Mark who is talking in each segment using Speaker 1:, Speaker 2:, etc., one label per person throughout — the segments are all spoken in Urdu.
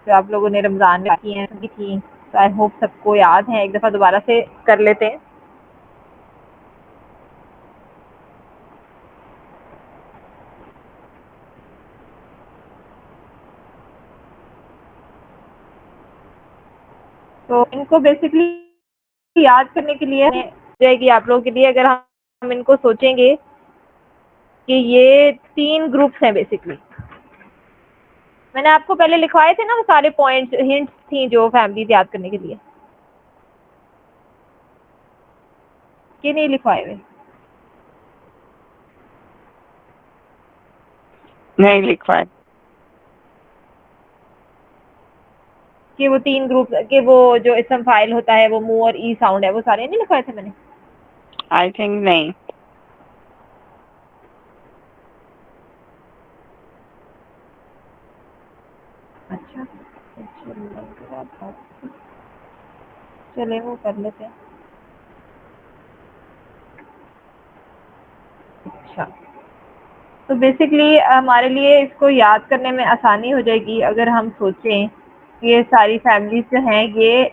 Speaker 1: جو آپ لوگوں نے رمضان میں کی ہیں کی تھیں، تو آئی ہوپ سب کو یاد ہے، ایک دفعہ دوبارہ سے کر لیتے ہیں. تو ان کو بیسکلی یاد کرنے کے لیے جائے گی آپ لوگوں کے لیے، اگر ہم ان کو سوچیں گے کہ یہ 3 گروپس ہیں بیسکلی. میں نے آپ کو پہلے لکھوائے تھے نا وہ سارے پوائنٹس، ہنٹس تھیں جو فیملیز یاد کرنے کے لیے، کہ نہیں لکھوائے ہوئے؟
Speaker 2: نہیں لکھوائے.
Speaker 1: کہ وہ 3 گروپ، کہ وہ جو اسم فائل ہوتا ہے وہ منہ اور ای ساؤنڈ ہے، وہ سارے نہیں لکھوائے تھے میں نے؟
Speaker 2: آئی تھنک نہیں.
Speaker 1: اچھا چلے وہ کر لیتے ہیں. اچھا، تو بیسکلی ہمارے لیے اس کو یاد کرنے میں آسانی ہو جائے گی اگر ہم سوچیں کہ یہ ساری فیملیز جو ہیں یہ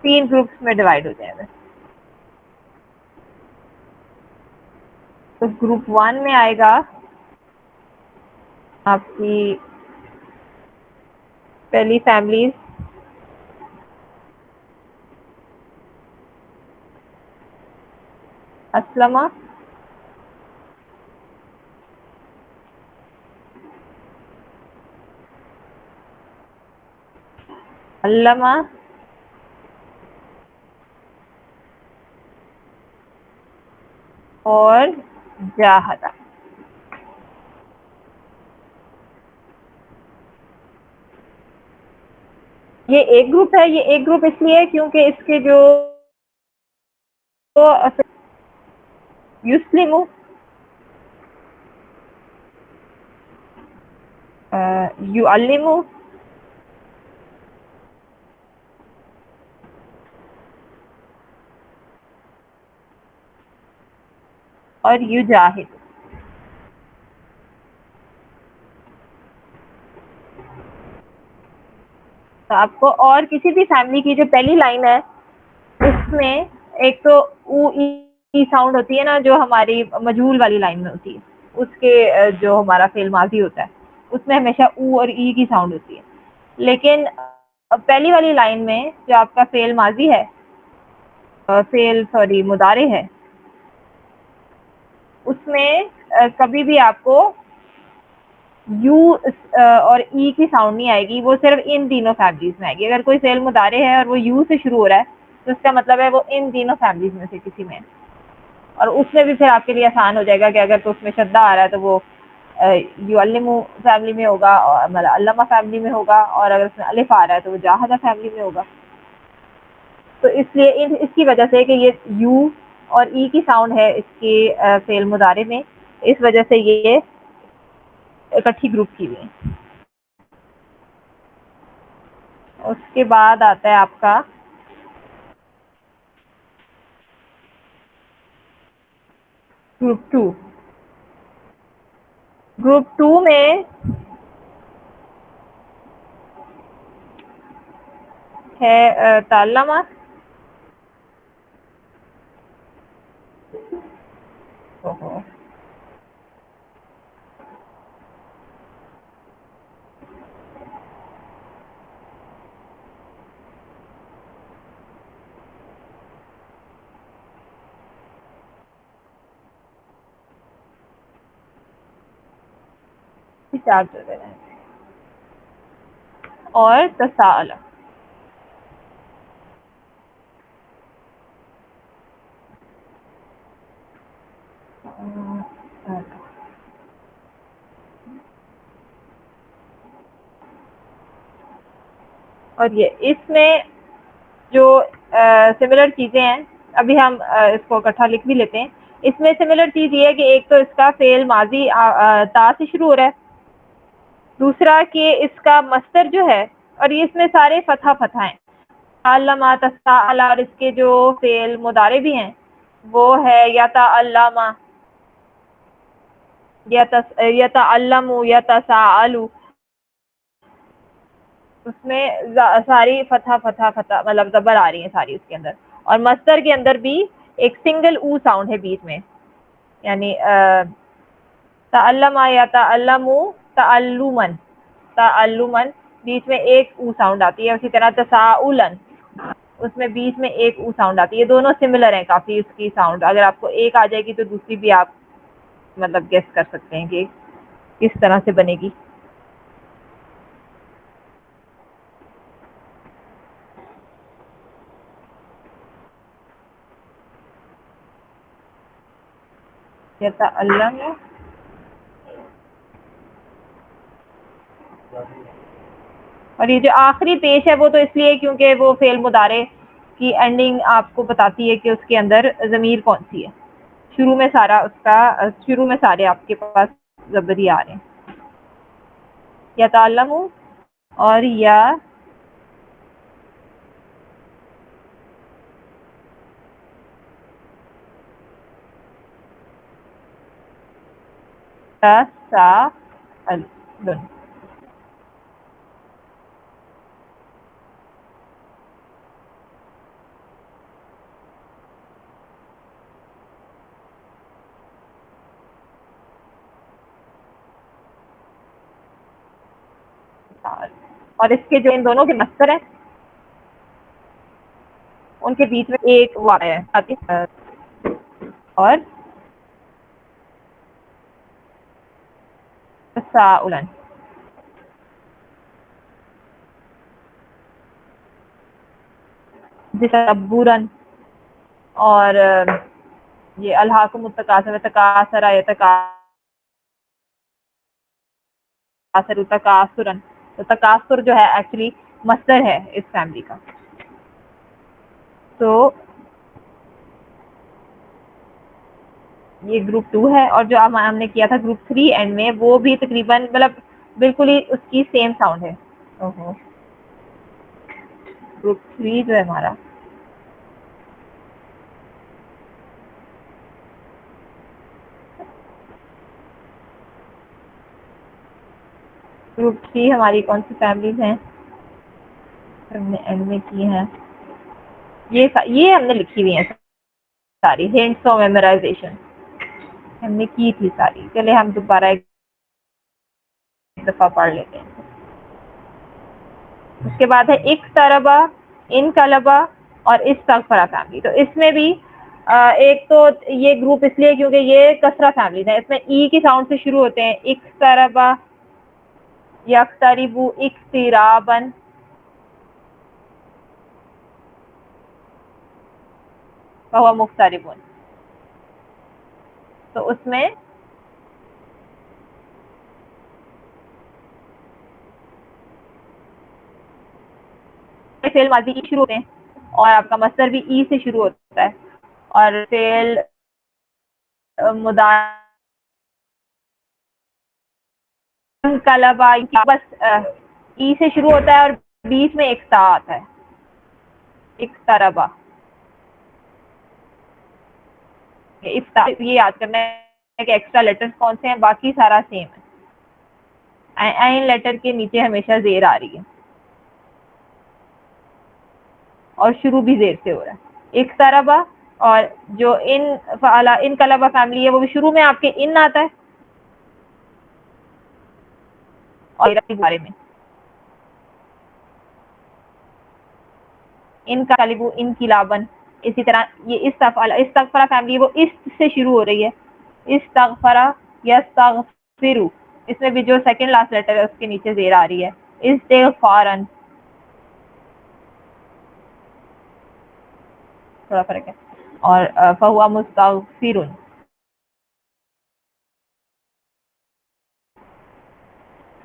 Speaker 1: 3 گروپس میں ڈیوائڈ ہو جائیں گے. تو گروپ 1 میں آئے گا آپ کی پہلی فیملیز اسلمہ، علامہ، اور جاہدہ. یہ ایک گروپ ہے، یہ ایک گروپ اس لیے کیونکہ اس کے جو یسلمو، یعلمو، اور یجاہد. تو آپ کو اور کسی بھی فیملی کی جو پہلی لائن ہے اس میں ایک تو او ای ساؤنڈ ہوتی ہے نا، جو ہماری مجہول والی لائن میں ہوتی ہے، اس کے جو ہمارا فعل ماضی ہوتا ہے اس میں ہمیشہ او اور ای کی ساؤنڈ ہوتی ہے. لیکن پہلی والی لائن میں جو آپ کا فعل ماضی ہے، فعل مضارع ہے، اس میں کبھی بھی آپ کو یو اور ای کی ساؤنڈ نہیں آئے گی، وہ صرف ان تینوں فیملیز میں آئے گی. اگر کوئی فعل مضارع ہے اور وہ یو سے شروع ہو رہا ہے تو اس کا مطلب ہے وہ ان تینوں فیملیز میں سے کسی میں ہے. اور اس میں بھی پھر آپ کے لیے آسان ہو جائے گا کہ اگر تو اس میں شدہ آ رہا ہے تو وہ یعلمو فیملی میں ہوگا، اور علامہ فیملی میں ہوگا، اور اگر اس میں الف آ رہا ہے تو وہ جاہدہ فیملی میں ہوگا. تو اس لیے اس کی وجہ سے کہ یہ یو اور ای کی ساؤنڈ ہے اس کے فعل مضارع میں، اس وجہ سے یہ اکٹھی گروپ کی ہوئی ہیں. اس کے بعد آتا ہے آپ کا گروپ 2. گروپ 2 میں ہے تعلمہ، چار جو دے رہے ہیں، اور تساءلہ. اور یہ اس میں جو سملر چیزیں ہیں، ابھی ہم اس کو اکٹھا لکھ بھی لیتے ہیں. اس میں سملر چیز یہ ہے کہ ایک تو اس کا فعل ماضی تا سے شروع ہو رہا ہے، دوسرا کہ اس کا مصدر جو ہے، اور یہ اس میں سارے فتح فتح ہیں، علامہ تساءل، اور اس کے جو فعل مضارع بھی ہیں وہ ہے یتعلم، یتعلم، یتساءل. اس میں ساری فتح فتح فتح مطلب زبر آ رہی ہیں ساری اس کے اندر. اور مصدر کے اندر بھی ایک سنگل او ساؤنڈ ہے بیچ میں, یعنی تعلم یا تعلم تعلمن, تعلمن بیچ میں ایک او ساؤنڈ آتی ہے. اسی طرح تساؤلن, اس میں بیچ میں ایک او ساؤنڈ آتی ہے. دونوں سملر ہیں کافی اس کی ساؤنڈ. اگر آپ کو ایک آ جائے گی تو دوسری بھی آپ مطلب گیس کر سکتے ہیں کہ کس طرح سے بنے گی. یتعلم, اور یہ جو آخری پیش ہے وہ تو اس لیے کیونکہ وہ فعل مضارع کی اینڈنگ آپ کو بتاتی ہے کہ اس کے اندر ضمیر کون سی ہے. شروع میں سارا اس کا شروع میں سارے آپ کے پاس زبری آ رہے ہیں. یتعلم اور یا تساءلن. اور اس کے جو ان دونوں کے مصدر ہیں ان کے بیچ میں ایک واقع ہے اور تساؤلن. تکبرن, اور یہ الہاکم التکاثر تکاثر تکاثرن. تو تکاثر جو ہے ایکچولی مصدر ہے اس فیملی کا. تو یہ گروپ 2 ہے, اور جو ہم نے کیا تھا گروپ 3 اینڈ میں وہ بھی تقریباً مطلب بالکل ہی اس کی سیم ساؤنڈ ہے. گروپ 3 جو ہے ہمارا گروپ 3 ہماری کون سی فیملیز ہیں ہم نے اینڈ میں کی ہیں, یہ ہم نے لکھی ہوئی ہیں ساری ہنٹس آف میمورائزیشن ہم نے کی تھی ساری. چلے ہم دوبارہ ایک دفعہ پڑھ لیتے ہیں. اس کے بعد ہے اقتربا, انقلبا اور استغفرا فیملی. تو اس میں بھی ایک تو یہ گروپ اس لیے کیونکہ یہ کسرہ فیملیز ہے, اس میں ای کی ساؤنڈ سے شروع ہوتے ہیں. اقتربا, یقتربو, اقترابن, فہو مقتربون. تو اس میں فعل ماضی کی شروع ہوتے ہیں اور آپ کا مصدر بھی ای سے شروع ہوتا ہے, اور فعل مضارع انقلبا بس ای سے شروع ہوتا ہے اور بیچ میں ایک تا آتا ہے. اقتربا, یہ یاد کرنا ہے کہ ایکسٹرا لیٹرز کون سے ہیں, باقی سارا سیم ہے. این لیٹر کے نیچے ہمیشہ زیر آ رہی ہے اور شروع بھی زیر سے ہو رہا ہے. اقتربا, اور جو انقلبا فیملی ہے وہ بھی شروع میں آپ کے ان آتا ہے اور کے بارے میں انقلبو, انقلابن. اسی طرح یہ استغفرا فیملی وہ اس سے شروع ہو رہی ہے. استغفرا, یستغفرو, اس میں بھی جو سیکنڈ لاسٹ لیٹر ہے اس کے نیچے زیر آ رہی ہے. استغفارن, تھوڑا فرق ہے. اور فہو مستغفرن,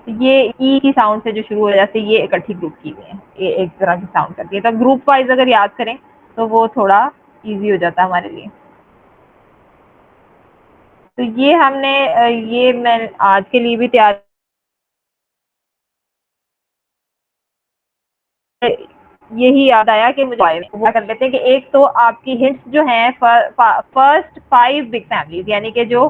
Speaker 1: یہ ای کی ساؤنڈ سے جو شروع ہو جاتی ہے یہ اکٹھی گروپ کی ہوئی ہے, یہ ایک طرح کی ساؤنڈ کرتی ہے. تو گروپ وائز اگر یاد کریں تو وہ تھوڑا ایزی ہو جاتا ہے ہمارے لیے. تو یہ ہم نے یہ میں آج کے لیے بھی تیار یہی یاد آیا کہ مجھے کر لیتے ہیں کہ ایک تو آپ کی ہنٹس جو ہیں فرسٹ 5 بگ فیملیز, یعنی کہ جو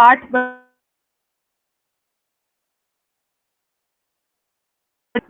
Speaker 1: 8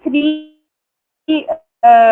Speaker 1: 3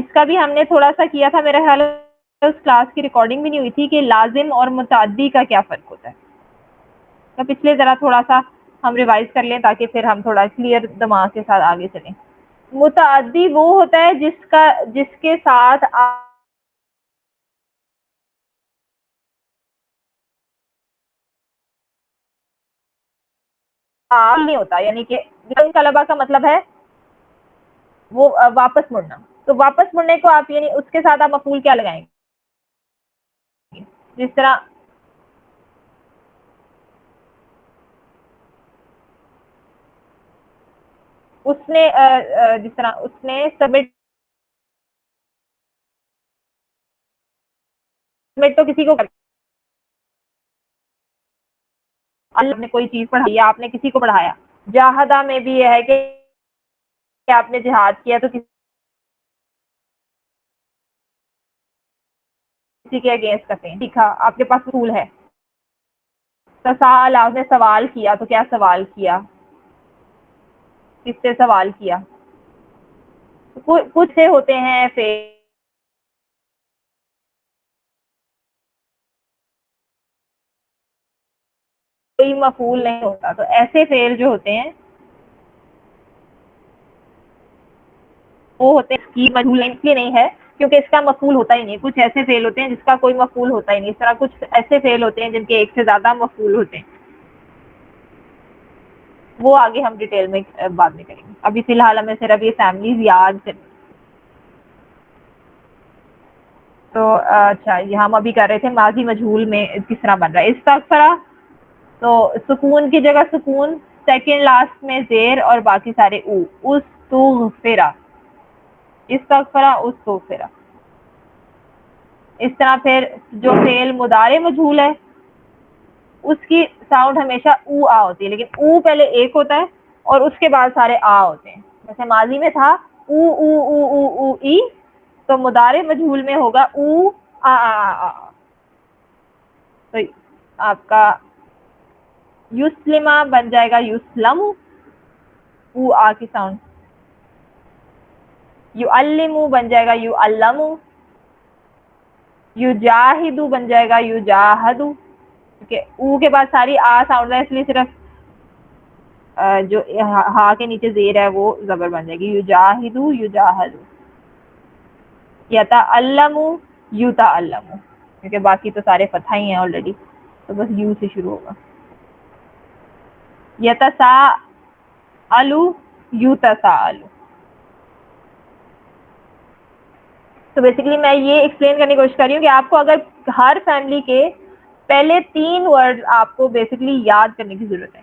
Speaker 1: اس کا بھی ہم نے تھوڑا سا کیا تھا، میرا خیال ہے اس کلاس کی ریکارڈنگ بھی نہیں ہوئی تھی کہ لازم اور متعدی کا کیا فرق ہوتا ہے. تو پچھلے ذرا تھوڑا سا ہم ریوائز کر لیں تاکہ پھر ہم تھوڑا کلیئر دماغ کے ساتھ آگے چلیں. متعدی وہ ہوتا ہے جس کے ساتھ نہیں ہوتا، یعنی کہ طلبہ کا مطلب ہے وہ واپس مڑنا. تو واپس مڑنے کو آپ یعنی اس کے ساتھ آپ مفعول کیا لگائیں گے؟ جس طرح اس نے جس طرح اس نے سبمٹ تو کسی کو اللہ نے کوئی چیز پڑھائی یا آپ نے کسی کو پڑھایا. جاہدہ میں بھی یہ ہے کہ آپ نے جہاد کیا تو کسی کے اگینسٹ کرتے ہیں. سیکھا، آپ کے پاس اصول ہے. تساءل، آپ نے سوال کیا تو کیا سوال کیا، کس سے سوال کیا. کچھ سے ہوتے ہیں کوئی مفعول نہیں ہوتا. تو ایسے فعل جو ہوتے ہیں وہ ہوتے ہیں کی مجہول اس لیے نہیں ہے کیونکہ اس کا مفعول ہوتا ہی نہیں. کچھ ایسے فعل ہوتے ہیں جس کا کوئی مفعول ہوتا ہی نہیں. اس طرح کچھ ایسے فعل ہوتے ہیں جن کے ایک سے زیادہ مفعول ہوتے ہیں. وہ آگے ہم ڈیٹیل میں بعد میں کریں گے. ابھی فی الحال ہمیں صرف یہ فیملیز یاد کریں. تو اچھا یہ ہم ابھی کر رہے تھے ماضی مجہول میں کس طرح بن رہا ہے. استغفرا تو سکون کی جگہ سکون، سیکنڈ لاسٹ میں زیر اور باقی سارے او. استغفرا، استغفرا، استغفرا. اس طرح پھر جو فعل مضارع مجہول ہے اس کی ساؤنڈ ہمیشہ او آ ہوتی ہے، لیکن او پہلے ایک ہوتا ہے اور اس کے بعد سارے آ ہوتے ہیں. جیسے ماضی میں تھا او او او او او ای، تو مضارع مجہول میں ہوگا او آ آ آ آ. تو آپ کا یسلمہ بن جائے گا یسلم، او آ کی ساؤنڈ. یعلم بن جائے گا یعلم، یجاہد بن جائے گا یجاہد. کیونکہ او کے بعد ساری آ ساؤنڈ ہے، اس لیے صرف جو ہا کے نیچے زیر ہے وہ زبر بن جائے گی. یجاہد یجاہد. یتعلم یتعلم، کیونکہ باقی تو سارے فتح ہی ہیں آلریڈی، تو بس یو سے شروع ہوگا. یتساءل یتساءل. تو بیسیکلی میں یہ ایکسپلین کرنے کی کوشش کر رہی ہوں کہ آپ کو اگر ہر فیملی کے پہلے 3 ورڈ آپ کو بیسیکلی یاد کرنے کی ضرورت ہے.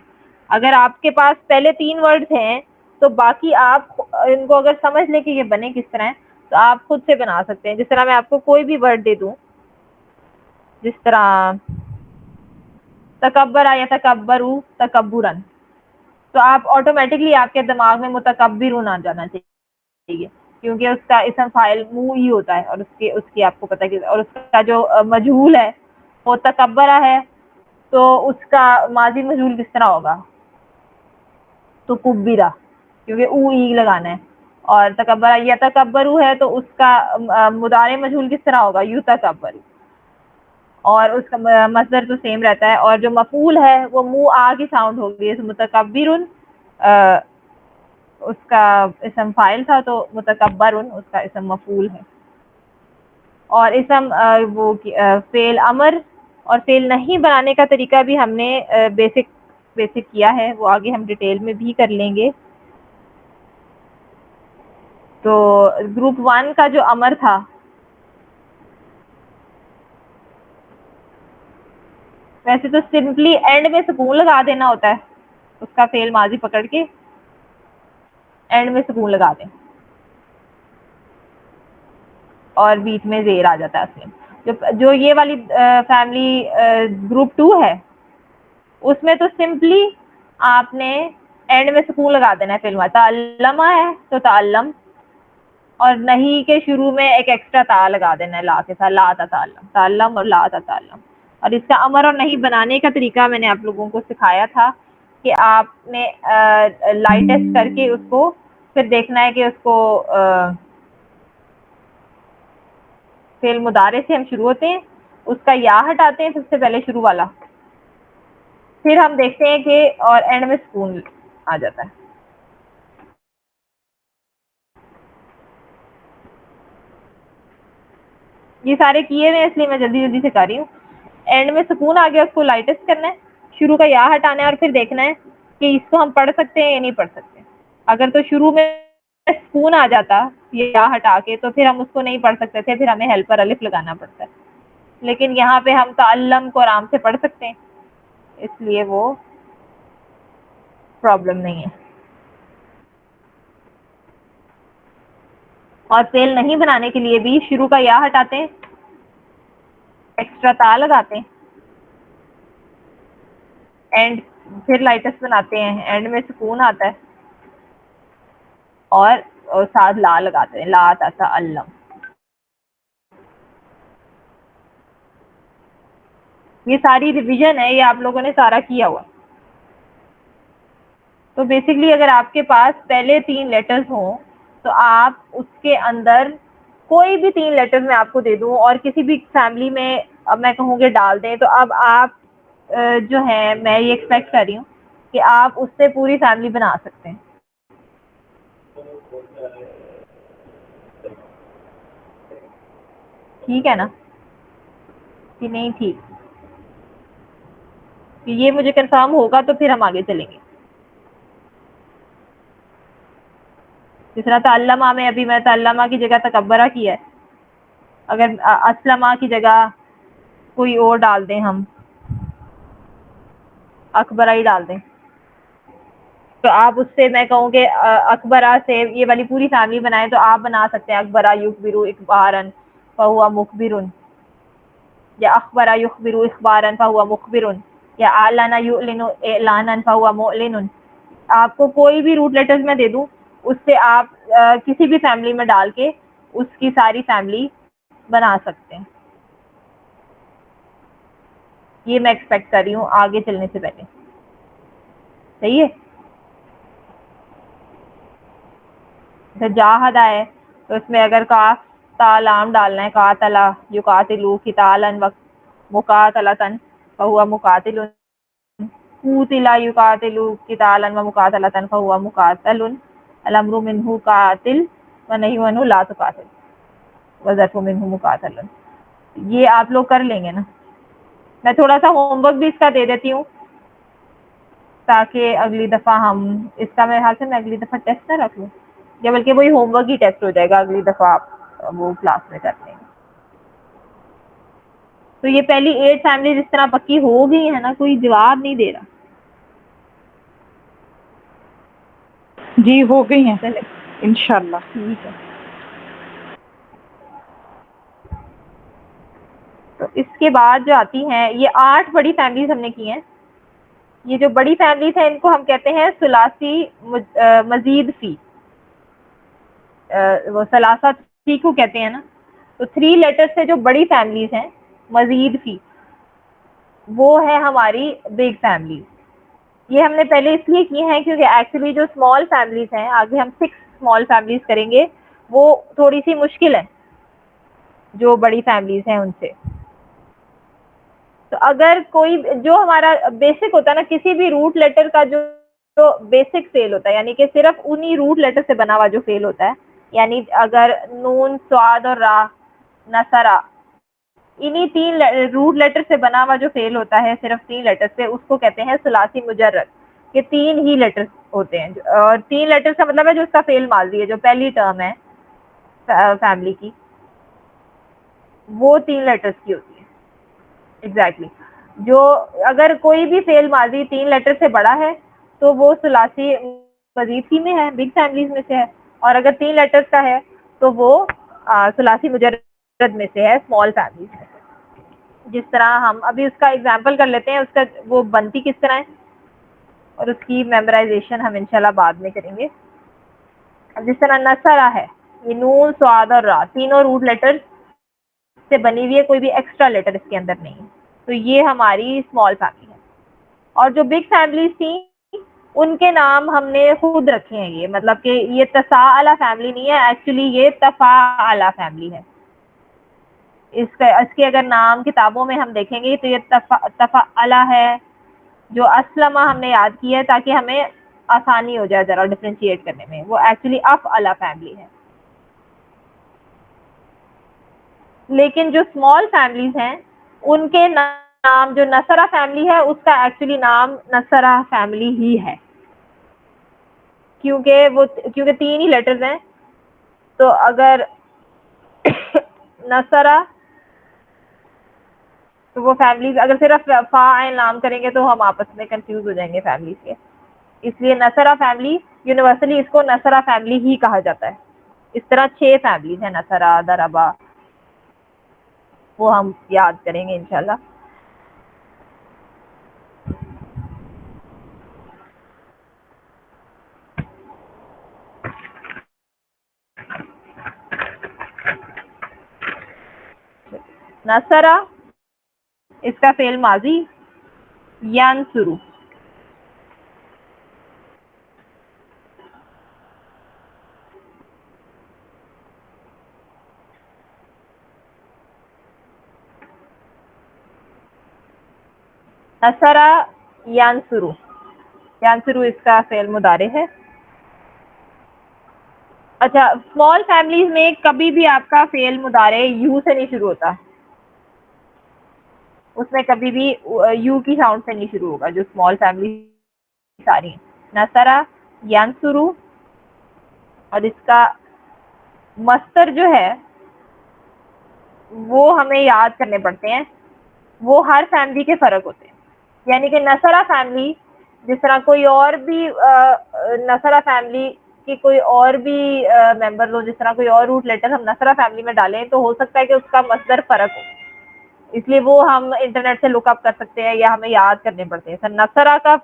Speaker 1: اگر آپ کے پاس پہلے 3 ورڈ ہیں تو باقی آپ ان کو اگر سمجھ لیں کہ یہ بنے کس طرح ہیں تو آپ خود سے بنا سکتے ہیں. جس طرح میں آپ کو کوئی بھی ورڈ دے دوں، جس طرح تکبر یا تکبرو تکبرن، تو آپ آٹومیٹکلی آپ کے دماغ میں متکبرون آ جانا چاہیے کیونکہ اس کا اسم فاعل منہ ہی ہوتا ہے اور اس کی آپ کو پتہ کہ اور اس کا جو مجہول ہے وہ تکبرہ ہے، تو اس کا ماضی مجہول کس طرح ہوگا؟ تو کبیرہ، کیونکہ او ای لگانا ہے. اور تکبرہ یا تکبرو ہے تو اس کا مضارع مجہول کس طرح ہوگا؟ یتکبر. اور اس کا مصدر تو سیم رہتا ہے. اور جو مفعول ہے وہ منہ آ کی ساؤنڈ ہوگی. متکبرن اس کا اسم فاعل تھا تو متکبرن اس کا اسم مفعول ہے. اور اسم وہ فعل امر اور فعل نہیں بنانے کا طریقہ بھی ہم نے بیسک کیا ہے، وہ آگے ہم ڈیٹیل میں بھی کر لیں گے. تو گروپ 1 کا جو امر تھا ویسے تو سمپلی اینڈ میں سکون لگا دینا ہوتا ہے، اس کا فعل ماضی پکڑ کے اینڈ میں سکون لگا دیں اور بیچ میں زیر آ جاتا ہے. اصل جو یہ والی فیملی گروپ 2 ہے اس میں تو سمپلی آپ نے اینڈ میں سکون لگا دینا ہے. فعل تعلمہ ہے تو تعلم، اور نہیں کے شروع میں ایک ایکسٹرا تا لگا دینا ہے لا کے ساتھ، لا تتعلم، تعلم اور لا تتعلم. اور اس کا امر اور نہیں بنانے کا طریقہ میں نے آپ لوگوں کو سکھایا تھا کہ آپ نے لائٹ ٹیسٹ کر کے اس کو پھر دیکھنا ہے کہ اس کو فعل مضارع سے ہم شروع ہوتے ہیں, اس کا یا ہٹاتے ہیں سب سے پہلے شروع والا, پھر ہم دیکھتے ہیں کہ اور اینڈ میں سکون آ جاتا ہے. یہ سارے کیے ہوئے ہیں اس لیے میں جلدی جلدی سے کر رہی ہوں. اینڈ میں سکون آ گیا, اس کو لائٹسٹ کرنا ہے, شروع کا یا ہٹانا ہے اور پھر دیکھنا ہے کہ اس کو ہم پڑھ سکتے ہیں یا نہیں پڑھ سکتے. اگر تو شروع میں سکون آ جاتا یا ہٹا کے تو پھر ہم اس کو نہیں پڑھ سکتے تھے, پھر ہمیں ہیلپر الف لگانا پڑتا ہے. لیکن یہاں پہ ہم تعلم کو آرام سے پڑھ سکتے ہیں, اس لیے وہ پرابلم نہیں ہے. اور فعل نہیں بنانے کے لیے بھی شروع کا یا ہٹاتے ہیں, ایکسٹرا تا لگاتے ہیں, اینڈ پھر لائٹس بناتے ہیں, اینڈ میں سکون آتا ہے اور ساتھ لا لگاتے ہیں, لا تتعلم. یہ ساری ریویژن ہے, یہ آپ لوگوں نے سارا کیا ہوا. تو بیسکلی اگر آپ کے پاس پہلے 3 لیٹرز ہوں تو آپ اس کے اندر کوئی بھی 3 لیٹرز میں آپ کو دے دوں اور کسی بھی فیملی میں اب میں کہوں گے ڈال دیں, تو اب آپ جو ہے میں یہ ایکسپیکٹ کر رہی ہوں کہ آپ اس سے پوری فیملی بنا سکتے ہیں. ٹھیک ہے نا کہ نہیں؟ ٹھیک, کہ یہ مجھے کنفرم ہوگا تو پھر ہم آگے چلیں گے. جس طرح تعلمہ میں ابھی میں تعلمہ کی جگہ تکبرہ کی ہے, اگر اسلمہ کی جگہ کوئی اور ڈال دیں, ہم اکبرہ ہی ڈال دیں, تو آپ اس سے میں کہوں کہ اکبرہ سے یہ والی پوری فیملی بنائیں تو آپ بنا سکتے ہیں اکبرہ یخبرو اخبارن فہو مخبرن, یا اخبرہ یخبرو اخبارن فہو مخبرن, یا اعلن یعلن اعلانا فہو معلن. آپ کو کوئی بھی روٹ لیٹرز میں دے دوں, اس سے آپ کسی بھی فیملی میں ڈال کے اس کی ساری فیملی بنا سکتے ہیں. یہ میں ایکسپیکٹ کر رہی ہوں آگے چلنے سے پہلے. صحیح ہے. جاہد ہے تو اس میں اگر کاف تالام ڈالنا ہے, قاتلا یقاتلو قتالا مقاتلتن فہو مقاتل, قوتلا یقاتلو قتالا ومقاتلتن فہو مقاتل, الامر منہ قاتل ونہی عنہ لا تقاتل وظرف منہ مقاتل. یہ آپ لوگ کر لیں گے نا؟ میں تھوڑا سا ہوم ورک بھی اس کا دے دیتی ہوں تاکہ اگلی دفعہ ہم اس کا, میرے خیال سے میں اگلی دفعہ ٹیسٹ نہ رکھ لوں, یا بلکہ وہی ہوم ورک ہی ٹیسٹ ہو جائے گا اگلی دفعہ آپ وہ کلاس میں کرتے ہیں. تو یہ پہلی 8 فیملی جس طرح پکی ہو گئی ہے نا, کوئی جواب نہیں دے رہا.
Speaker 3: جی ہو گئی ہیں
Speaker 1: چلے
Speaker 3: انشاءاللہ.
Speaker 1: ٹھیک ہے. تو اس کے بعد جو آتی ہیں یہ 8 بڑی فیملیز ہم نے کی ہیں. یہ جو بڑی فیملیز ہیں ان کو ہم کہتے ہیں ثلاثی مزید فی, وہ ثلاثہ فی کو کہتے ہیں نا. تو 3 لیٹر سے جو بڑی فیملیز ہیں مزید فی, وہ ہے ہماری بگ فیملی. یہ ہم نے پہلے اس لیے کی ہیں کیونکہ ایکچولی جو اسمال فیملیز ہیں, آگے ہم 6 اسمال فیملیز کریں گے, وہ تھوڑی سی مشکل ہے جو بڑی فیملیز ہیں ان سے. تو اگر کوئی جو ہمارا بیسک ہوتا ہے نا, کسی بھی روٹ لیٹر کا جو بیسک فیل ہوتا ہے, یعنی کہ صرف انہی روٹ لیٹر سے بنا ہوا جو فیل ہوتا ہے, یعنی اگر نون سواد اور را نصرا انہی 3 روٹ لیٹر سے بنا ہوا جو فیل ہوتا ہے صرف 3 لیٹر سے, اس کو کہتے ہیں ثلاثی مجرد. کہ 3 ہی لیٹر ہوتے ہیں, اور 3 لیٹر کا مطلب ہے جو اس کا فیل ماضی ہے, جو پہلی ٹرم ہے فیملی کی, وہ 3 لیٹرز کی ہوتی ہے. ایگزیکٹلی. جو اگر کوئی بھی فعل ماضی 3 لیٹر سے بڑا ہے تو وہ ثلاثی مزید فی میں ہے, بگ فیملیز میں سے ہے, اور اگر 3 لیٹرز کا ہے تو وہ ثلاثی مجرد میں سے ہے, اسمال فیملیز میں سے. جس طرح ہم ابھی اس کا ایگزامپل کر لیتے ہیں, اس کا وہ بنتی کس طرح ہے اور اس کی میمورائزیشن ہم انشاءاللہ بعد میں کریں گے. جس طرح نصرہ ہے, یہ نون سواد اور را تینوں روٹ لیٹر سے بنی ہوئی ہے, کوئی بھی ایکسٹرا لیٹر اس کے اندر نہیں ہے. تو یہ ہماری اسمال فیملی ہے. اور جو بگ فیملیز تھیں ان کے نام ہم نے خود رکھے ہیں, یہ مطلب کہ یہ تساءلہ فیملی نہیں ہے, ایکچولی یہ تفاعلہ فیملی ہے. اس کے اگر نام کتابوں میں ہم دیکھیں گے تو یہ تفعلہ ہے، جو اسلمہ ہم نے یاد کیا ہے تاکہ ہمیں آسانی ہو جائے ذرا ڈفرینشیٹ کرنے میں، وہ ایکچولی افعلہ فیملی ہے. لیکن جو اسمال فیملیز ہیں ان کے نام، جو نصرہ فیملی ہے اس کا ایکچولی نام نصرہ فیملی ہی ہے، کیونکہ 3 ہی لیٹرز ہیں. تو اگر نصرہ، تو وہ فیملیز اگر صرف فاعل نام کریں گے تو ہم آپس میں کنفیوز ہو جائیں گے فیملیز کے. اس لیے نصرہ فیملی یونیورسلی اس کو نصرہ فیملی ہی کہا جاتا ہے. اس طرح 6 فیملیز ہیں، نصرہ، دربا، وہ ہم یاد کریں گے انشاءاللہ. نصرہ اس کا فعل ماضی ینصرو، نصرہ ینصرو، ینصرو اس کا فعل مضارع ہے. اچھا، اسمال فیملیز میں کبھی بھی آپ کا فعل مضارع یو سے نہیں شروع ہوتا، اس میں کبھی بھی یو کی ساؤنڈ سے نہیں شروع ہوگا. جو اسمال فیملی ساری ہیں، نصرہ، ینصرو، اور اس کا مصدر جو ہے وہ ہمیں یاد کرنے پڑتے ہیں، وہ ہر فیملی کے فرق ہوتے ہیں. یعنی کہ نصرہ فیملی، جس طرح کوئی اور بھی نصرہ فیملی کی کوئی اور بھی ممبر ہو، جس طرح کوئی اور روٹ لیٹر ہم نصرہ فیملی میں ڈالیں تو ہو سکتا ہے کہ اس کا مصدر فرق ہو، اس لیے وہ ہم انٹرنیٹ سے لک اپ کر سکتے ہیں یا ہمیں یاد کرنے پڑتے ہیں. سر نصرہ کا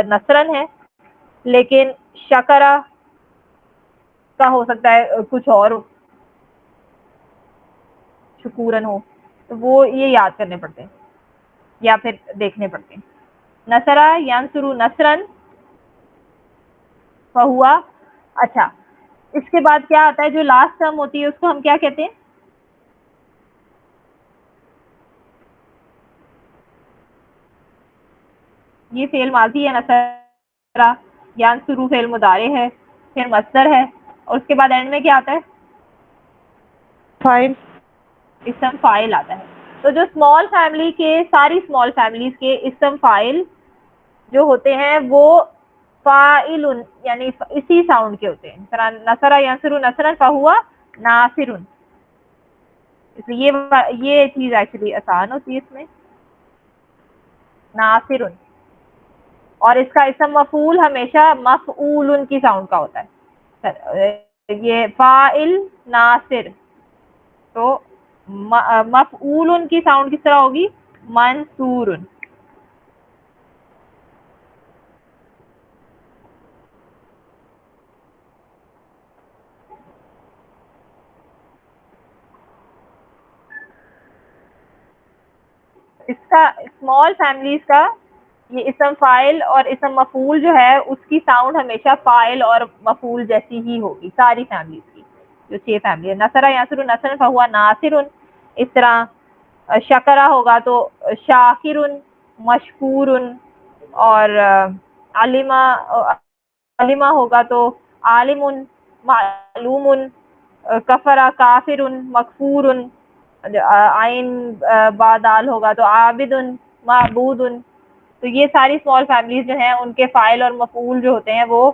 Speaker 1: نصرن ہے، لیکن شکرہ کا ہو سکتا ہے کچھ اور ہو، شکورن ہو، تو وہ یہ یاد کرنے پڑتے ہیں یا پھر دیکھنے پڑتے ہیں. نصرہ ینصرو نصرن فہوا. اچھا، اس کے بعد کیا آتا ہے؟ جو لاسٹ ٹرم ہوتی ہے اس کو ہم کیا کہتے ہیں؟ یہ فعل ماضی ہے نصرہ، ینصرو فعل مضارع ہے، پھر مصدر ہے، اور اس کے بعد اینڈ میں کیا آتا ہے؟
Speaker 3: فائل.
Speaker 1: اسم فائل آتا ہے. تو جو اسمال فیملی کے، ساری اسمال فیملیز کے اسم فائل جو ہوتے ہیں وہ فاعل یعنی اسی ساؤنڈ کے ہوتے ہیں. نصرہ ینصرو نصرا فہوا ناصر. یہ چیز ایکچولی آسان ہوتی ہے اس میں، ناصر. اور اس کا اسم مفعول ہمیشہ مفعول کی ساؤنڈ کا ہوتا ہے. یہ فاعل ناصر، تو مفعول کی ساؤنڈ کس طرح ہوگی؟ منصور. اس کا اسمال فیملیز کا یہ اسم فائل اور اسم مفعول جو ہے اس کی ساؤنڈ ہمیشہ فائل اور مفعول جیسی ہی ہوگی ساری فیملیز کی، جو 6 فیملی ہے. نصرہ ینصر نصرا فہوا ناصر. اس طرح شکرہ ہوگا تو شاکر، مشکور، اور علمہ ہوگا تو عالم، معلوم، کفرہ کافر، مکفور، عین بادال ہوگا تو عابد، معبود. تو یہ ساری اسمال فیملیز جو ہیں ان کے فائل اور مفعول جو ہوتے ہیں وہ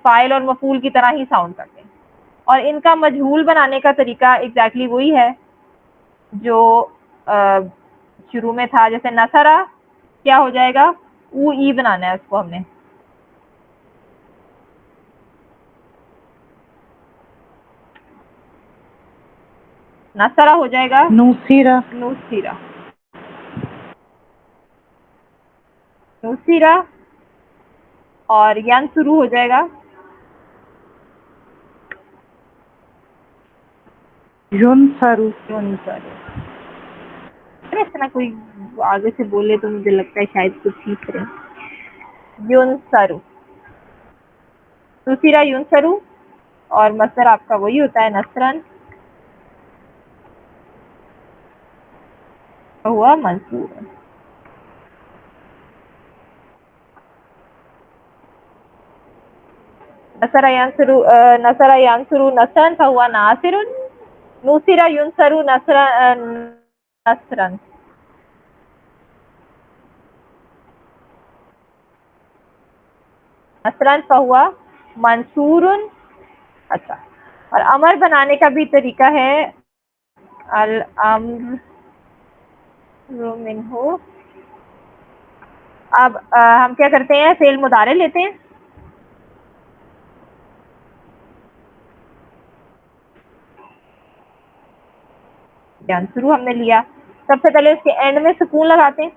Speaker 1: فائل اور مفعول کی طرح ہی ساؤنڈ کرتے ہیں. اور ان کا مجہول بنانے کا طریقہ ایگزیکٹلی وہی ہے جو شروع میں تھا. جیسے نصرہ کیا ہو جائے گا؟ او ای بنانا ہے اس کو ہم نے. نصرہ ہو جائے گا
Speaker 3: نصیرہ.
Speaker 1: نصیرہ، نصیرہ. اور ینصرو ہو جائے گا
Speaker 3: ینصرو.
Speaker 1: ینصرو. اس طرح کوئی آگے سے بولے تو مجھے لگتا ہے شاید کچھ سیکھ رہے ہیں. ینصرو، نصیرہ ینصرو، اور مصدر آپ کا وہی ہوتا ہے نصرن. فہو منصور. نصر ینصر نصر ینصر نصرا فہو ناصر. نصر ینصر نصرا. نصرا فہو منصور. اچھا. اور امر بنانے کا بھی طریقہ ہے الامر منہ. اب ہم کیا کرتے ہیں، فعل مضارع لیتے ہیں. ینصرو ہم نے لیا. سب سے پہلے اس کے اینڈ میں سکون لگاتے ہیں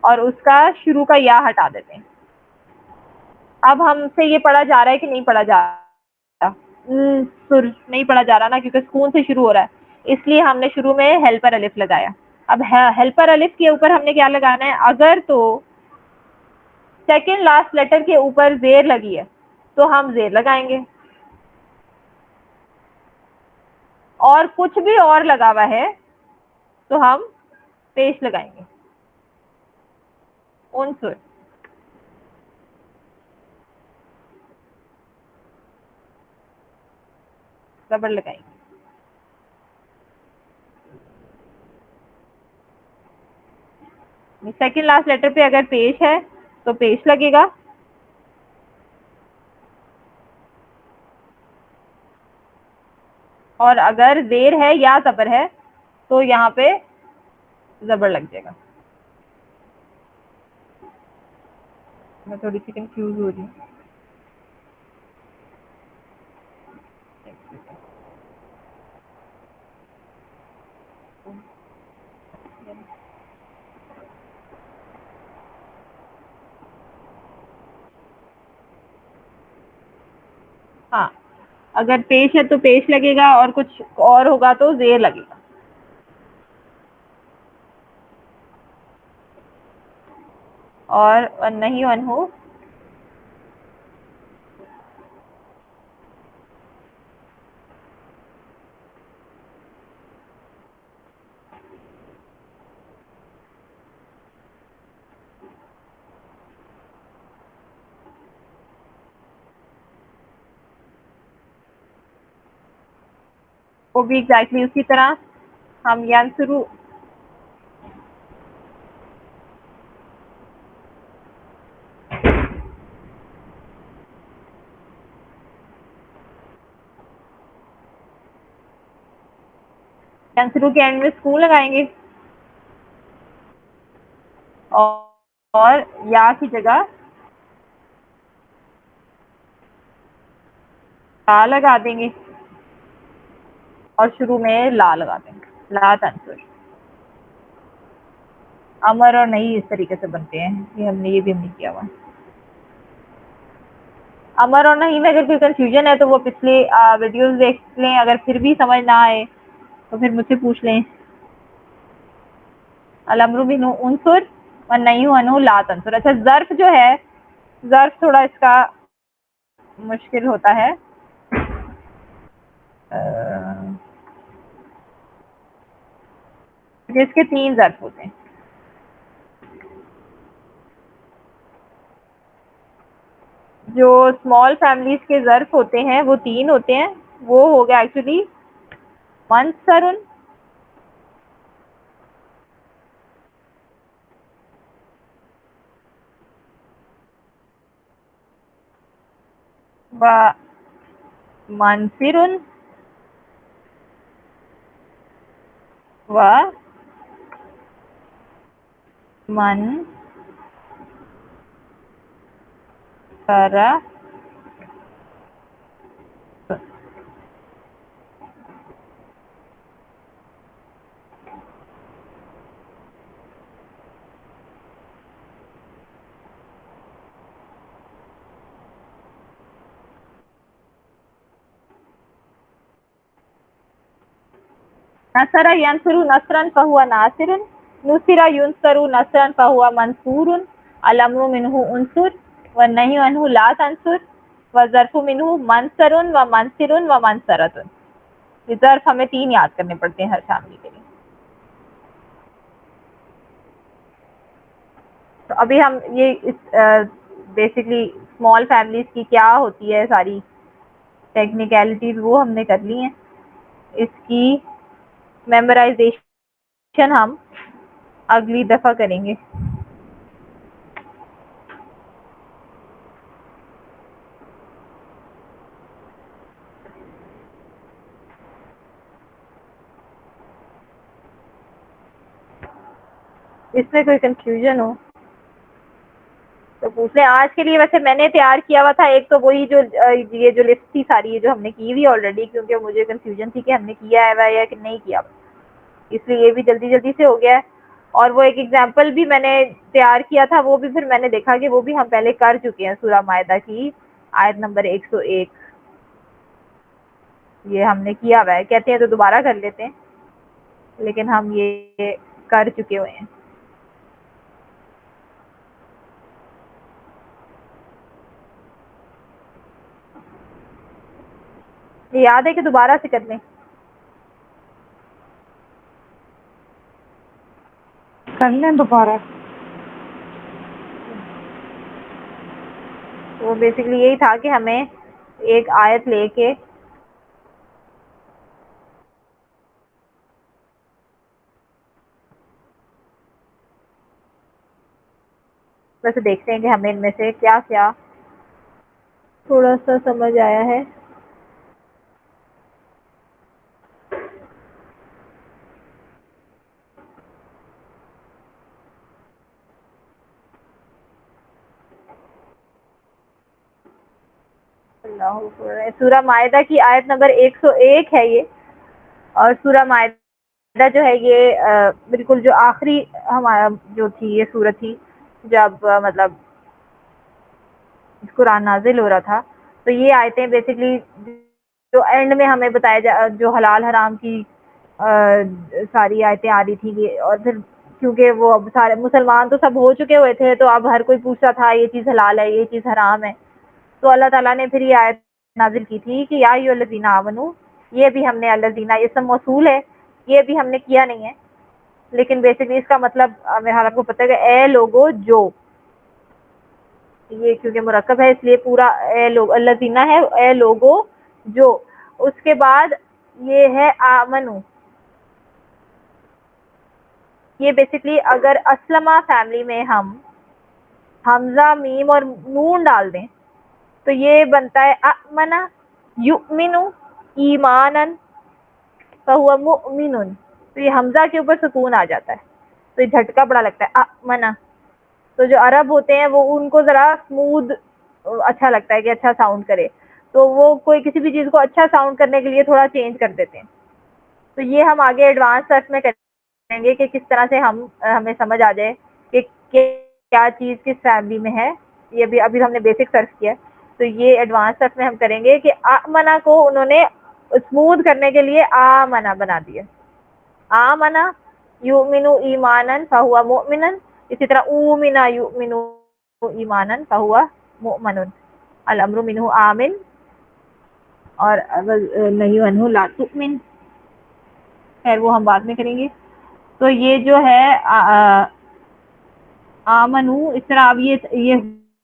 Speaker 1: اور اس کا شروع کا یا ہٹا دیتے ہیں. اب ہم سے یہ پڑھا جا رہا ہے کہ نہیں پڑھا جا رہا؟ سر نہیں پڑھا جا رہا نا، کیونکہ سکون سے شروع ہو رہا ہے، اس لیے ہم نے شروع میں ہیلپر الف لگایا. اب ہیلپر الف کے اوپر ہم نے کیا لگانا ہے، اگر تو سیکنڈ لاسٹ لیٹر کے اوپر زیر لگی ہے تو ہم زیر لگائیں گے، اور کچھ بھی اور لگا ہوا ہے تو ہم پیش لگائیں گے. عنصر زبر لگائیں گے. سیکنڈ لاسٹ لیٹر پہ اگر پیش ہے تو پیش لگے گا، اور اگر زیر ہے یا زبر ہے تو یہاں پہ زبر لگ جائے گا. میں تھوڑی سی کنفیوز ہو رہی ہوں. ہاں، اگر پیش ہے تو پیش لگے گا، اور کچھ اور ہوگا تو زیر لگے گا. اور نہیں عنہ وہ بھی ایگزیکٹلی اسی طرح ہم ینصرو ینصرو کے اینڈ میں سکون لگائیں گے، اور یا کی جگہ لا لگا دیں گے، اور شروع میں لا لگا دیں گے. لا تنصر. امر اور نہیں اس طریقے سے بنتے ہیں، یہ بھی ہم نے کیا ہوا. امر اور نہیں میں اگر کوئی کنفیوژن ہے تو وہ پچھلی ویڈیوز دیکھ لیں، اگر پھر بھی سمجھ نہ آئے تو پھر مجھ سے پوچھ لیں. الامر منہ عنصر والنہی عنہ لا تنصر. اچھا، ظرف جو ہے، ظرف تھوڑا اس کا مشکل ہوتا ہے. جس کے 3 ظرف ہوتے ہیں. جو اسمال فیملیز کے ظرف ہوتے ہیں وہ 3 ہوتے ہیں. وہ ہو گیا ایکچولی منصر و منصر و من سرا. نصر ینصر نصرا فہو ناصر. نصر ینصر نصرا فہو منصور. الامر منہ عنصر والنہی عنہ لا تنصر. والظرف منہ منصر و منصر و منصرۃ. یہ ظرف ہمیں 3 یاد کرنے پڑتے ہیں ہر فیملی کے لیے. تو ابھی ہم یہ بیسکلی اسمال فیملیز کی کیا ہوتی ہے ساری ٹیکنیکلٹیز وہ ہم نے کر لی ہیں. اس کی میمورائزیشن ہم اگلی دفعہ کریں گے. اس میں کوئی کنفیوژن ہو تو پوچھ لیں. آج کے لیے ویسے میں نے تیار کیا ہوا تھا ایک تو وہی جو یہ جو لسٹ تھی ساری جو ہم نے کی ہوئی آلریڈی, کیونکہ مجھے کنفیوژن تھی کہ ہم نے کیا ہے یا کہ نہیں کیا, اس لیے یہ بھی جلدی جلدی سے ہو گیا ہے. اور وہ ایک ایگزامپل بھی میں نے تیار کیا تھا, وہ بھی پھر میں نے دیکھا کہ وہ بھی ہم پہلے کر چکے ہیں. سورہ مائدہ کی آیت نمبر 101 یہ ہم نے کیا ہوا ہے. کہتے ہیں تو دوبارہ کر لیتے ہیں, لیکن ہم یہ کر چکے ہوئے ہیں. یہ یاد ہے کہ دوبارہ سے کر لیں.
Speaker 3: کر لیں دوبارہ.
Speaker 1: وہ بیسکلی یہی تھا کہ ہمیں ایک آیت لے کے ویسے دیکھتے ہیں کہ ہمیں ان میں سے کیا کیا تھوڑا سا سمجھ آیا ہے. سورہ مائدہ کی آیت نمبر 101 ہے یہ, اور سورہ مائدہ جو ہے یہ بالکل جو آخری ہمارا جو تھی یہ سورت تھی جب مطلب قرآن نازل ہو رہا تھا. تو یہ آیتیں بیسکلی جو اینڈ میں ہمیں بتایا جو حلال حرام کی ساری آیتیں آ رہی تھی. اور پھر کیونکہ وہ اب سارے مسلمان تو سب ہو چکے ہوئے تھے, تو اب ہر کوئی پوچھتا تھا یہ چیز حلال ہے یہ چیز حرام ہے. تو اللہ تعالیٰ نے پھر یہ آیت نازل کی تھی کہ یا ایھا الذین آمنو, یہ بھی ہم نے الذین اسم موصول ہے, یہ بھی ہم نے کیا نہیں ہے, لیکن بیسکلی اس کا مطلب میرے خیال آپ کو پتہ ہے کہ اے لوگو جو, یہ کیونکہ مرکب ہے اس لیے پورا اے لوگ الذین ہے اے لوگو جو. اس کے بعد یہ ہے آمنو, یہ بیسکلی اگر اسلمہ فیملی میں ہم حمزہ میم اور نون ڈال دیں تو یہ بنتا ہے امنا یؤمن ایمانا فہو مؤمن. تو یہ حمزہ کے اوپر سکون آ جاتا ہے, تو یہ جھٹکا بڑا لگتا ہے امنا. تو جو عرب ہوتے ہیں وہ ان کو ذرا اسموتھ اچھا لگتا ہے کہ اچھا ساؤنڈ کرے, تو وہ کوئی کسی بھی چیز کو اچھا ساؤنڈ کرنے کے لیے تھوڑا چینج کر دیتے ہیں. تو یہ ہم آگے ایڈوانس سرچ میں کریں گے کہ کس طرح سے ہمیں سمجھ آ جائے کہ کیا چیز کس فیملی میں ہے. یہ بھی ابھی ہم نے بیسک سرچ کیا, تو یہ ایڈوانس سرچ میں ہم کریں گے کہ آمنا کو انہوں نے اسموتھ کرنے کے لیے آمنا بنا دیا. آمنا یؤمن ایمانا فہو مؤمن, اسی طرح اومنا یؤمن ایمانا فہو مؤمن. الامر منہ آمن اور نہی عنہ لا تؤمن, خیر وہ ہم بعد میں کریں گے. تو یہ جو ہے آمنو, اس طرح اب یہ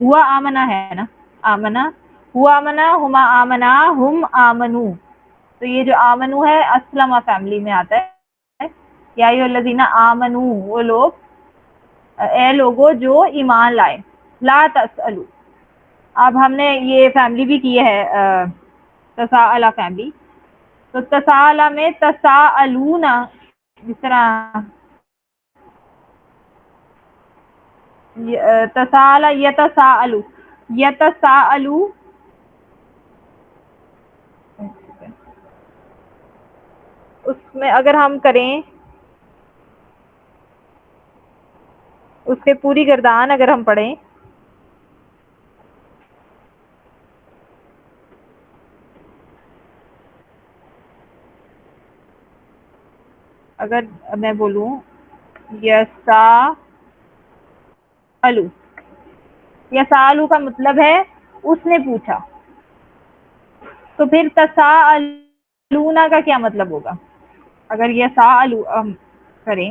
Speaker 1: ہوا آمنا ہے نا, آمنا ہوا آمنا ہما آمنا ہم آمنو. تو یہ جو آمنو ہے اسلمہ فیملی میں آتا ہے. یا ایھا الذین آمنو, وہ لوگ اے لوگو جو ایمان لائے. لا تسألو, اب ہم نے یہ فیملی بھی کی ہے تساءلہ فیملی, تو تساءلہ میں تساءلون, جس طرح تساءلہ یتساءلو, یتساءلو اس میں اگر ہم کریں اس کے پوری گردان اگر ہم پڑھیں اگر میں بولوں یسالو, یسالو کا مطلب ہے اس نے پوچھا, تو پھر تساءلون کا کیا مطلب ہوگا؟ اگر یسالو ہم کریں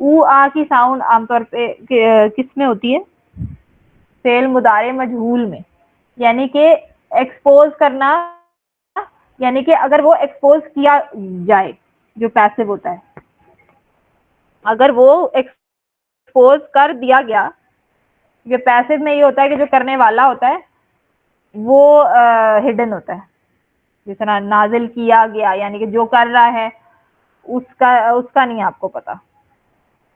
Speaker 1: او آ کی ساؤنڈ عام طور پہ کس میں ہوتی ہے؟ فعل مضارع مجہول میں، یعنی کہ ایکسپوز کرنا، یعنی کہ اگر وہ ایکسپوز کیا جائے، جو پیسو ہوتا ہے، اگر وہ ایکسپوز کر دیا گیا، جو پیسو میں یہ ہوتا ہے کہ جو کرنے والا ہوتا ہے وہ ہڈن ہوتا ہے، جس طرح نازل کیا گیا، یعنی کہ جو کر رہا ہے اس کا نہیں آپ کو پتا،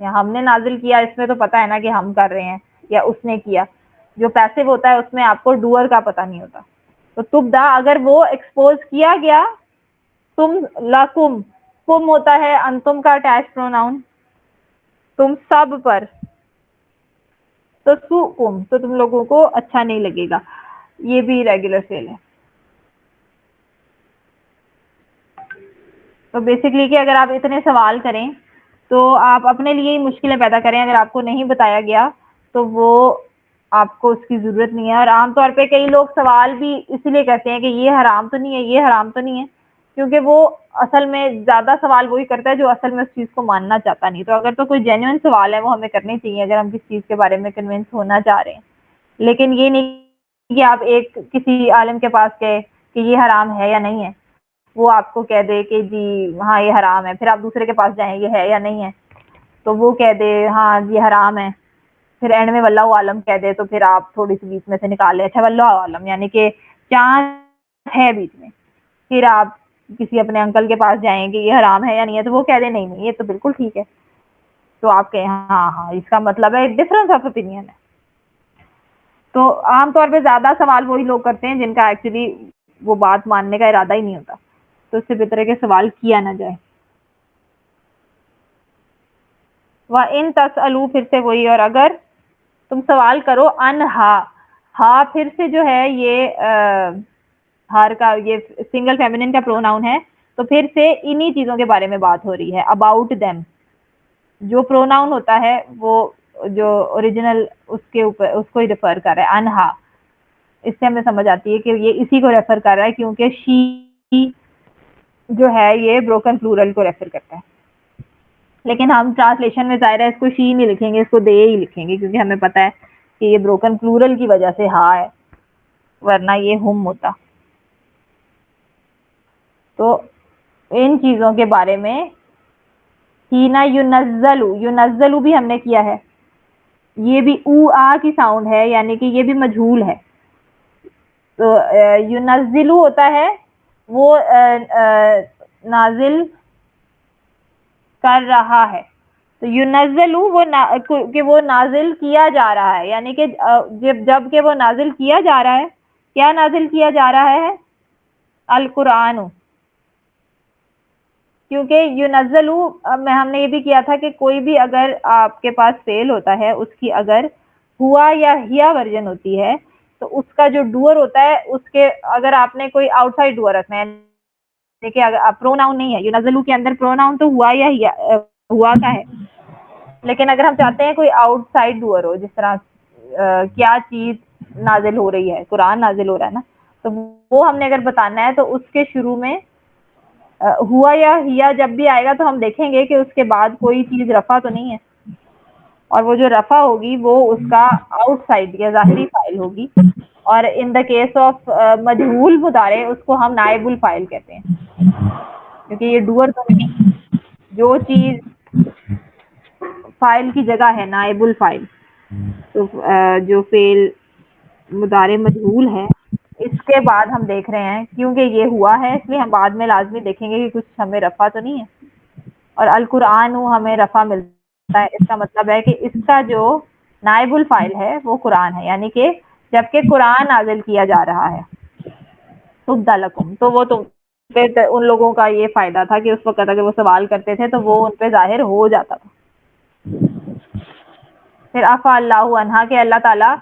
Speaker 1: یا ہم نے نازل کیا اس میں تو پتا ہے نا کہ ہم کر رہے ہیں یا اس نے کیا، جو پیسو ہوتا ہے اس میں آپ کو ڈوئر کا پتا نہیں ہوتا. تو تبدا اگر وہ ایکسپوز کیا گیا، تم لکم، کم ہوتا ہے انتم کا اٹیچ پروناؤن، تم سب پر، تو سوکم، تو تم لوگوں کو اچھا نہیں لگے گا، یہ بھی ریگولر فعل ہے. تو بیسکلی کہ اگر آپ اتنے سوال کریں تو آپ اپنے لیے ہی مشکلیں پیدا کریں، اگر آپ کو نہیں بتایا گیا تو وہ آپ کو اس کی ضرورت نہیں ہے. اور عام طور پہ کئی لوگ سوال بھی اسی لیے کرتے ہیں کہ یہ حرام تو نہیں ہے، یہ حرام تو نہیں ہے، کیونکہ وہ اصل میں زیادہ سوال وہی کرتا ہے جو اصل میں اس چیز کو ماننا چاہتا نہیں. تو اگر تو کوئی جینوئن سوال ہے وہ ہمیں کرنے چاہیے اگر ہم کسی چیز کے بارے میں کنونس ہونا چاہ رہے ہیں، لیکن یہ نہیں کہ آپ ایک کسی عالم کے پاس گئے کہ یہ حرام ہے یا نہیں ہے، وہ آپ کو کہہ دے کہ جی ہاں یہ حرام ہے، پھر آپ دوسرے کے پاس جائیں یہ ہے یا نہیں ہے تو وہ کہہ دے ہاں یہ حرام ہے، پھر اینڈ میں واللہ عالم کہہ دے تو پھر آپ تھوڑی سی بیچ میں سے نکال لیں اچھا واللہ عالم، یعنی کہ چانس ہے بیچ میں. پھر آپ کسی اپنے انکل کے پاس جائیں کہ یہ حرام ہے یا نہیں ہے تو وہ کہہ دیں نہیں نہیں یہ تو بالکل ٹھیک ہے، تو آپ کہیں ہاں ہاں اس کا مطلب ہے ڈفرنس آف اوپینین ہے. تو عام طور پہ زیادہ سوال وہی لوگ کرتے ہیں جن کا ایکچولی وہ بات ماننے کا ارادہ ہی نہیں ہوتا، تو اس سے بہتر ہے کہ سوال کیا نہ جائے. وَإِن تَسْأَلُوا، پھر سے وہی، اور اگر تم سوال کرو انہا، ہا پھر سے جو ہے یہ ہار کا یہ سنگل فیمنن کا پروناؤن ہے، تو پھر سے انہی چیزوں کے بارے میں بات ہو رہی ہے، اباؤٹ دیم. جو پروناؤن ہوتا ہے وہ جو اوریجنل اس کے اوپر اس کو ہی ریفر کر رہا ہے. انہا، اس سے ہمیں سمجھ آتی ہے کہ یہ اسی کو ریفر کر رہا ہے کیونکہ شی جو ہے یہ بروکن پلورل کو ریفر کرتا ہے. لیکن ہم ٹرانسلیشن میں ظاہر ہے اس کو شی نہیں لکھیں گے، اس کو دے ہی لکھیں گے کیونکہ ہمیں پتہ ہے کہ یہ بروکن پلورل کی وجہ سے ہا ہے، ورنہ یہ ہم ہوتا. تو ان چیزوں کے بارے میں ہینا ینزلو، ینزلو بھی ہم نے کیا ہے، یہ بھی او آ کی ساؤنڈ ہے، یعنی کہ یہ بھی مجہول ہے. تو ینزلو ہوتا ہے وہ نازل کر رہا ہے، تو ینزلو وہ کہ وہ نازل کیا جا رہا ہے، یعنی کہ جب کہ وہ نازل کیا جا رہا ہے، کیا نازل کیا جا رہا ہے؟ القرآن. کیونکہ ینزلو میں ہم نے یہ بھی کیا تھا کہ کوئی بھی اگر آپ کے پاس فعل ہوتا ہے اس کی اگر ہوا یا ہیا ورژن ہوتی ہے تو اس کا جو ڈوئر ہوتا ہے اس کے اگر آپ نے کوئی آؤٹ سائڈ ڈوئر رکھنا ہے، دیکھیے اگر پروناؤن نہیں ہے ینزلو کے اندر پروناؤن تو ہوا یا ہوا کا ہے، لیکن اگر ہم چاہتے ہیں کوئی آؤٹ سائڈ ڈوئر ہو، جس طرح کیا چیز نازل ہو رہی ہے، قرآن نازل ہو رہا ہے نا، تو وہ ہم نے اگر بتانا ہے تو اس کے شروع میں ہوا یا ہیا جب بھی آئے گا تو ہم دیکھیں گے کہ اس کے بعد کوئی چیز رفع تو نہیں ہے، اور وہ جو رفع ہوگی وہ اس کا آؤٹ سائڈ یا ظاہری فائل ہوگی. اور ان دا کیس آف مجہول مضارع اس کو ہم نائب الفاعل کہتے ہیں، کیونکہ یہ ڈوئر تو نہیں، جو چیز فائل کی جگہ ہے نائب الفاعل. تو جو فعل مضارع مجہول ہے اس کے بعد ہم دیکھ رہے ہیں کیونکہ یہ ہوا ہے اس لیے ہم بعد میں لازمی دیکھیں گے کہ کچھ ہمیں رفع تو نہیں ہے. اور القرآن ہمیں رفع ملتا ہے، اس کا مطلب ہے کہ اس کا جو نائب الفاعل ہے وہ قرآن ہے، یعنی کہ جبکہ قرآن نازل کیا جا رہا ہے. تبدا لکم، تو وہ تو پھر ان لوگوں کا یہ فائدہ تھا کہ اس وقت اگر وہ سوال کرتے تھے تو وہ ان پہ ظاہر ہو جاتا تھا. پھر عفا اللہ عنہا کہ اللہ تعالیٰ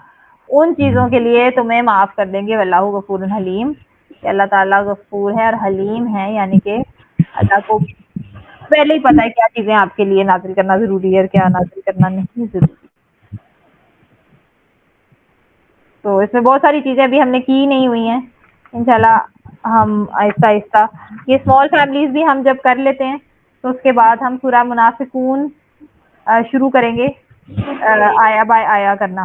Speaker 1: ان چیزوں کے لیے تمہیں معاف کر دیں گے، واللہ غفور حلیم، کہ اللہ تعالیٰ غفور ہے اور حلیم ہے، یعنی کہ اللہ کو پہلے ہی پتہ ہے کیا چیزیں آپ کے لیے نازل کرنا ضروری ہے اور کیا نازل کرنا نہیں ضروری. تو اس میں بہت ساری چیزیں ابھی ہم نے کی نہیں ہوئی ہیں، انشاءاللہ ہم آہستہ آہستہ یہ اسمال فیملیز بھی ہم جب کر لیتے ہیں تو اس کے بعد ہم سورہ منافقون شروع کریں گے آیا بائی آیا کرنا،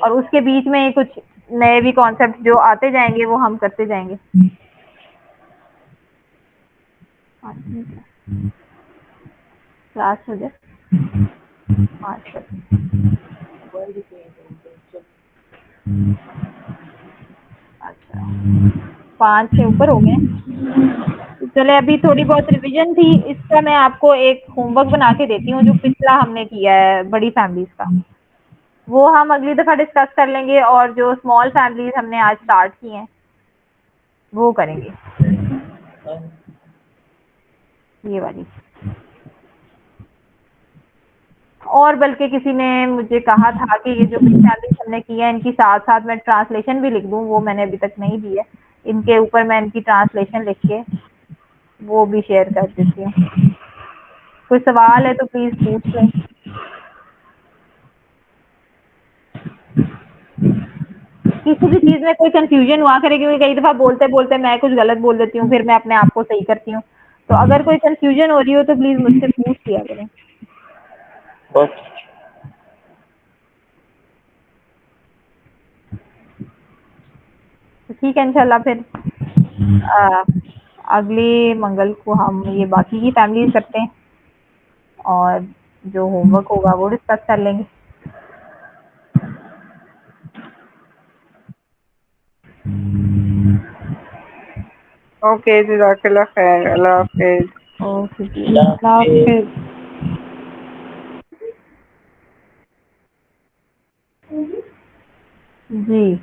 Speaker 1: اور اس کے بیچ میں کچھ نئے بھی کانسیپٹ جو آتے جائیں گے وہ ہم کرتے جائیں گے. کلاس ہو جائے 5 تک. اچھا 5 سے اوپر ہو گئے. چلے ابھی تھوڑی بہت ریویژن تھی، اس کا میں آپ کو ایک ہوم ورک بنا کے دیتی ہوں جو پچھلا ہم نے کیا ہے بڑی فیملیز کا، وہ ہم اگلی دفعہ ڈسکس کر لیں گے، اور جو اسمال فیملیز ہم نے آج اسٹارٹ کی ہیں وہ کریں گے. یہ والی اور بلکہ کسی نے مجھے کہا تھا کہ یہ جو بڑی فیملیز ہم نے کی ہے ان کی ساتھ ساتھ میں ٹرانسلیشن بھی لکھ دوں، وہ میں نے ابھی تک نہیں دی ہے. ان کے اوپر میں ان کی ٹرانسلیشن لکھ کے وہ بھی شیئر کر دیتی ہوں. کوئی سوال ہے تو پلیز پوچھ لیں. کسی بھی چیز میں کوئی کنفیوژن ہوا کرے، کیونکہ کئی دفعہ بولتے بولتے میں کچھ غلط بول دیتی ہوں، پھر میں اپنے آپ کو صحیح کرتی ہوں. تو اگر کوئی کنفیوژن ہو رہی ہو تو پلیز مجھ سے پوچھ لیا کریں. ٹھیک ہے انشاءاللہ پھر اگلی منگل کو ہم یہ باقی کی فیملیز کرتے ہیں، اور جو ہوم ورک ہوگا وہ ڈسکس کر لیں گے.
Speaker 2: اوکے جزاک اللہ خیر. اللہ حافظ.
Speaker 1: اوکے جی
Speaker 3: اللہ حافظ.
Speaker 1: جی.